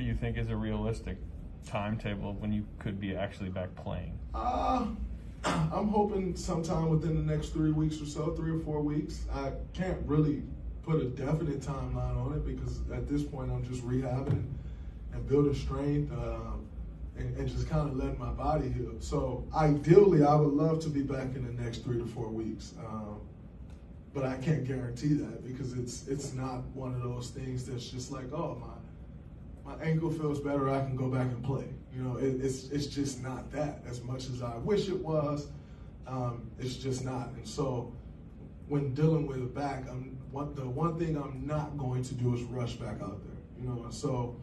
do you think is a realistic timetable of when you could be actually back playing? I'm hoping sometime within the next 3 weeks or so, 3 or 4 weeks. I can't really put a definite timeline on it because at this point I'm just rehabbing and building strength and just kind of letting my body heal. So ideally, I would love to be back in the next 3 to 4 weeks. But I can't guarantee that because it's not one of those things that's just like, oh, my ankle feels better, I can go back and play. You know, it's just not that. As much as I wish it was, it's just not. And so when dealing with a back, the one thing I'm not going to do is rush back out there. You know, so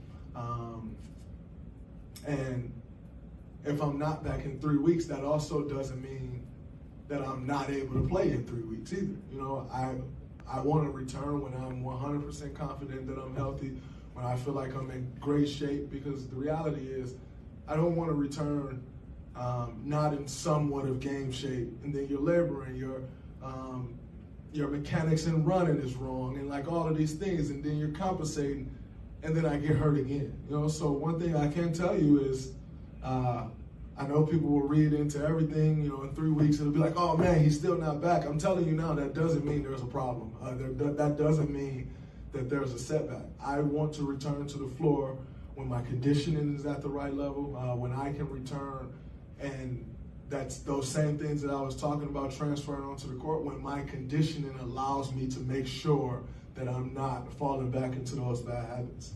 and if I'm not back in 3 weeks, that also doesn't mean that I'm not able to play in 3 weeks either. You know, I want to return when I'm 100% confident that I'm healthy, when I feel like I'm in great shape, because the reality is I don't want to return not in somewhat of game shape, and then you're laboring, your mechanics in running is wrong, and like all of these things, and then you're compensating, and then I get hurt again. You know, so one thing I can tell you is I know people will read into everything, you know, in 3 weeks it'll be like, oh man, he's still not back. I'm telling you now, that doesn't mean there's a problem. That doesn't mean that there's a setback. I want to return to the floor when my conditioning is at the right level, when I can return, and that's those same things that I was talking about transferring onto the court, when my conditioning allows me to make sure that I'm not falling back into those bad habits.